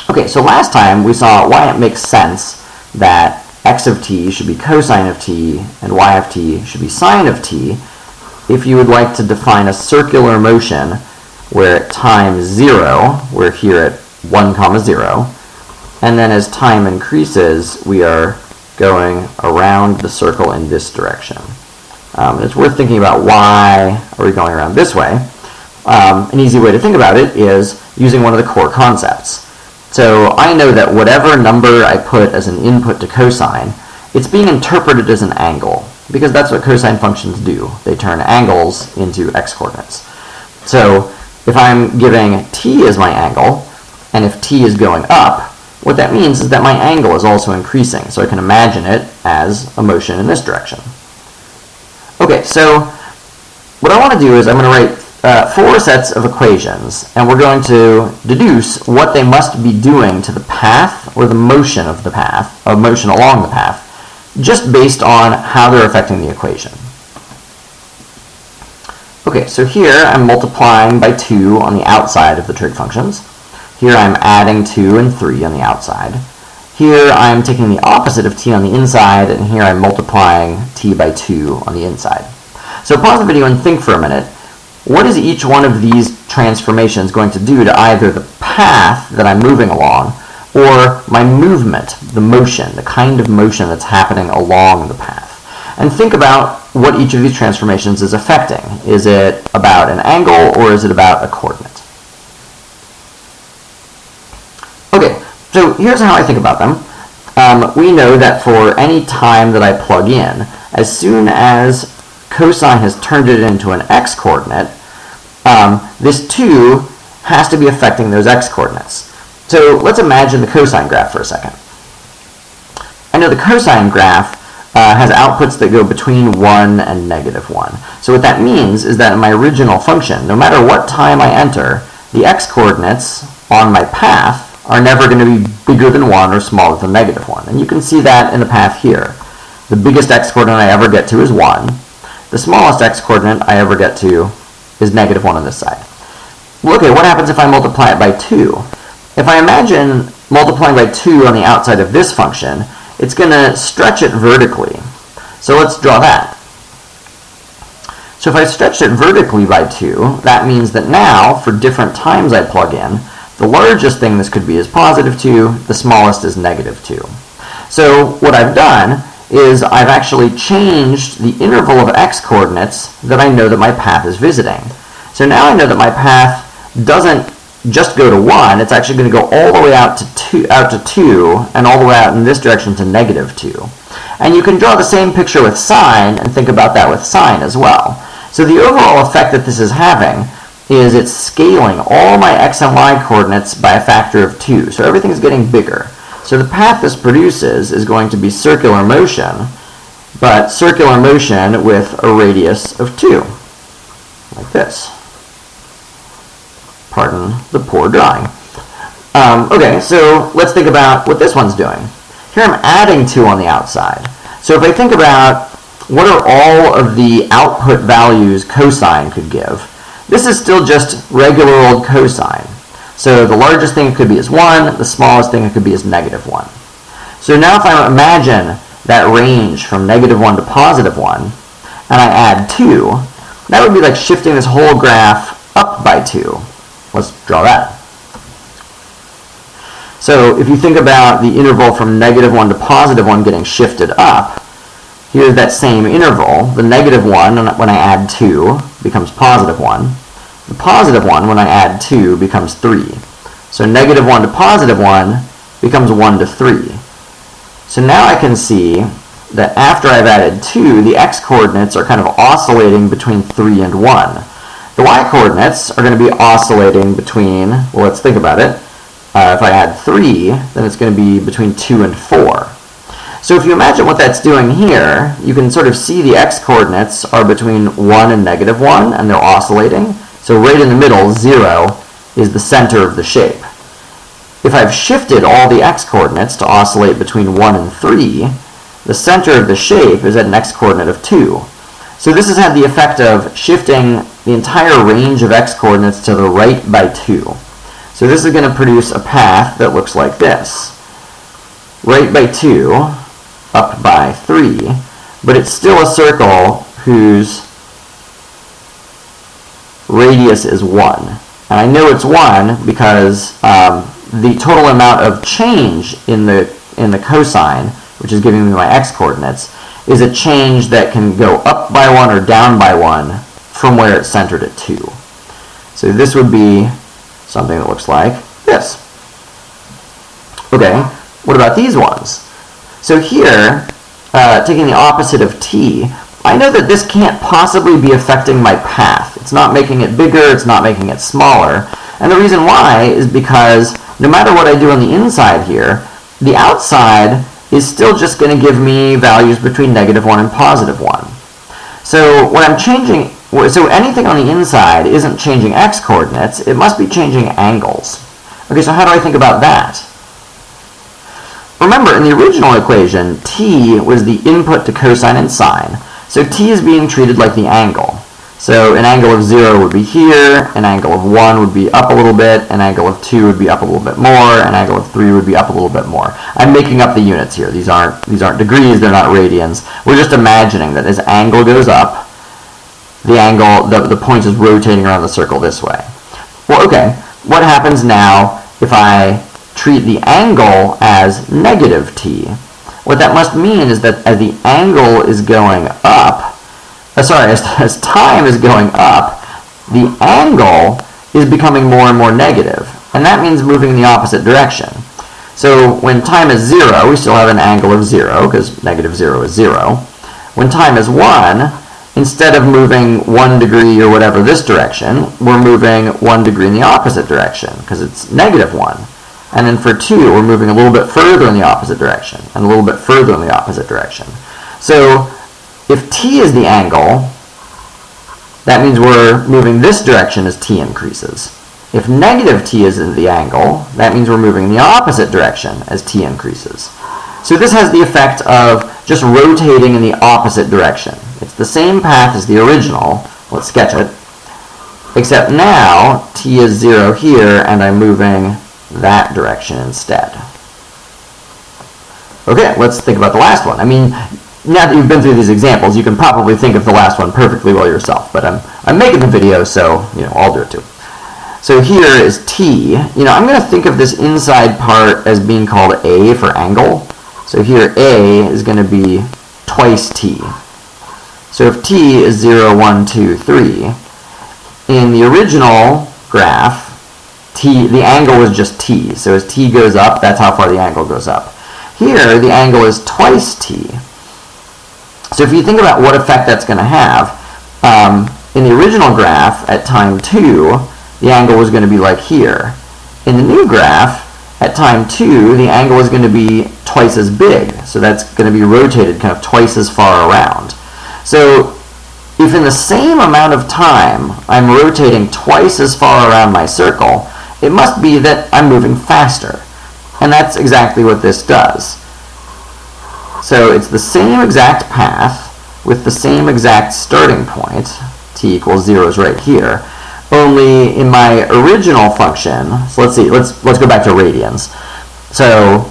Okay, so last time we saw why it makes sense that x of t should be cosine of t and y of t should be sine of t if you would like to define a circular motion where at time 0, we're here at 1 comma 0, and then as time increases, we are going around the circle in this direction. It's worth thinking about why are we going around this way. An easy way to think about it is using one of the core concepts. So I know that whatever number I put as an input to cosine, it's being interpreted as an angle, because that's what cosine functions do. They turn angles into x-coordinates. So if I'm giving t as my angle, and if t is going up, what that means is that my angle is also increasing. So I can imagine it as a motion in this direction. Okay, so what I want to do is I'm going to write 4 sets of equations, and we're going to deduce what they must be doing to the path or the motion of the path, or motion along the path, just based on how they're affecting the equation. Okay, so here I'm multiplying by 2 on the outside of the trig functions. Here I'm adding 2 and 3 on the outside. Here I'm taking the opposite of t on the inside, and here I'm multiplying t by 2 on the inside. So pause the video and think for a minute. What is each one of these transformations going to do to either the path that I'm moving along or my movement, the motion, the kind of motion that's happening along the path? And think about what each of these transformations is affecting. Is it about an angle or is it about a coordinate? Okay, so here's how I think about them. We know that for any time that I plug in, as soon as cosine has turned it into an x-coordinate, this 2 has to be affecting those x-coordinates. So let's imagine the cosine graph for a second. I know the cosine graph has outputs that go between 1 and -1. So what that means is that in my original function, no matter what time I enter, the x-coordinates on my path are never going to be bigger than 1 or smaller than -1. And you can see that in the path here. The biggest x-coordinate I ever get to is 1. The smallest x-coordinate I ever get to is -1 on this side. Well, okay, what happens if I multiply it by 2? If I imagine multiplying by 2 on the outside of this function, it's going to stretch it vertically. So let's draw that. So if I stretch it vertically by 2, that means that now, for different times I plug in, the largest thing this could be is +2, the smallest is -2. So what I've done is I've actually changed the interval of x-coordinates that I know that my path is visiting. So now I know that my path doesn't just go to 1, it's actually going to go all the way out to 2, and all the way out in this direction to -2. And you can draw the same picture with sine and think about that with sine as well. So the overall effect that this is having is it's scaling all my x and y coordinates by a factor of 2. So everything's getting bigger. So the path this produces is going to be circular motion, but circular motion with a radius of 2, like this. Pardon the poor drawing. Okay, so let's think about what this one's doing. Here I'm adding 2 on the outside. So if I think about what are all of the output values cosine could give, this is still just regular old cosine. So the largest thing it could be is 1, the smallest thing it could be is -1. So now if I imagine that range from -1 to +1, and I add 2, that would be like shifting this whole graph up by 2. Let's draw that. So if you think about the interval from -1 to +1 getting shifted up, here's that same interval. The -1 when I add 2 becomes +1. The +1 when I add 2 becomes 3. So -1 to +1 becomes 1 to 3. So now I can see that after I've added 2, the x-coordinates are kind of oscillating between 3 and 1. The y-coordinates are going to be oscillating between, well, let's think about it. If I add 3, then it's going to be between 2 and 4. So if you imagine what that's doing here, you can sort of see the x-coordinates are between 1 and -1, and they're oscillating. So right in the middle, 0, is the center of the shape. If I've shifted all the x-coordinates to oscillate between 1 and 3, the center of the shape is at an x-coordinate of 2. So this has had the effect of shifting the entire range of x-coordinates to the right by 2. So this is going to produce a path that looks like this. Right by 2, up by 3, but it's still a circle whose radius is 1. And I know it's 1 because the total amount of change in the cosine, which is giving me my x-coordinates, is a change that can go up by 1 or down by 1 from where it's centered at 2. So this would be something that looks like this. Okay, what about these ones? So here, taking the opposite of t, I know that this can't possibly be affecting my path. It's not making it bigger, it's not making it smaller. And the reason why is because no matter what I do on the inside here, the outside is still just going to give me values between -1 and +1. So when I'm changing, so anything on the inside isn't changing x-coordinates, it must be changing angles. Okay, so how do I think about that? Remember, in the original equation, t was the input to cosine and sine. So t is being treated like the angle. So an angle of 0 would be here, an angle of 1 would be up a little bit, an angle of 2 would be up a little bit more, an angle of 3 would be up a little bit more. I'm making up the units here. These aren't degrees, they're not radians. We're just imagining that as angle goes up, the point is rotating around the circle this way. Well, okay, what happens now if I treat the angle as -t? What that must mean is that as the angle is going up, as time is going up, the angle is becoming more and more negative, and that means moving in the opposite direction. So when time is 0, we still have an angle of 0, because -0 is 0. When time is 1, instead of moving 1 degree or whatever this direction, we're moving 1 degree in the opposite direction, because it's -1. And then for 2, we're moving a little bit further in the opposite direction, and a little bit further in the opposite direction. So if t is the angle, that means we're moving this direction as t increases. If -t is the angle, that means we're moving in the opposite direction as t increases. So this has the effect of just rotating in the opposite direction. It's the same path as the original. Let's sketch it. Except now, t is 0 here, and I'm moving that direction instead. Okay, let's think about the last one. I mean, now that you've been through these examples, you can probably think of the last one perfectly well yourself, but I'm making the video, so I'll do it too. So here is t. I'm going to think of this inside part as being called a for angle. So here a is going to be twice t. So if t is 0, 1, 2, 3, in the original graph, the angle was just t. So as t goes up, that's how far the angle goes up. Here, the angle is twice t. So if you think about what effect that's going to have, in the original graph, at time 2, the angle was going to be like here. In the new graph, at time 2, the angle is going to be twice as big. So that's going to be rotated kind of twice as far around. So if in the same amount of time I'm rotating twice as far around my circle, it must be that I'm moving faster. And that's exactly what this does. So it's the same exact path with the same exact starting point. T equals 0 is right here. Only in my original function, so let's see, let's go back to radians. So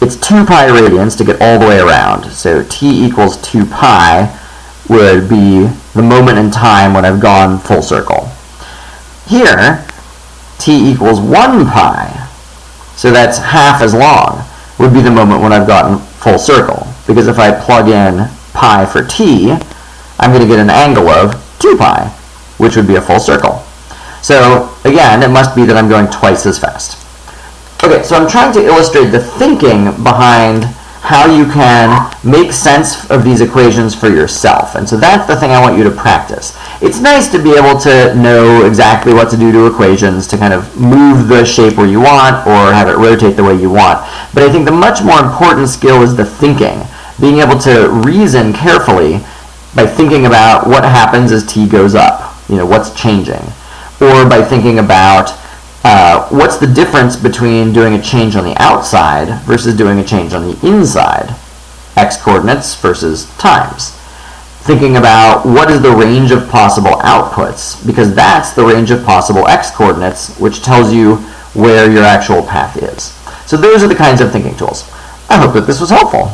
it's 2 pi radians to get all the way around. So t equals 2 pi would be the moment in time when I've gone full circle. Here, t equals 1 pi, so that's half as long, would be the moment when I've gotten full circle. Because if I plug in pi for t, I'm going to get an angle of 2 pi, which would be a full circle. So again, it must be that I'm going twice as fast. Okay, so I'm trying to illustrate the thinking behind how you can make sense of these equations for yourself. And so that's the thing I want you to practice. It's nice to be able to know exactly what to do to equations, to kind of move the shape where you want or have it rotate the way you want. But I think the much more important skill is the thinking, being able to reason carefully by thinking about what happens as t goes up, what's changing, or by thinking about what's the difference between doing a change on the outside versus doing a change on the inside, x-coordinates versus times. Thinking about what is the range of possible outputs, because that's the range of possible x-coordinates, which tells you where your actual path is. So those are the kinds of thinking tools. I hope that this was helpful.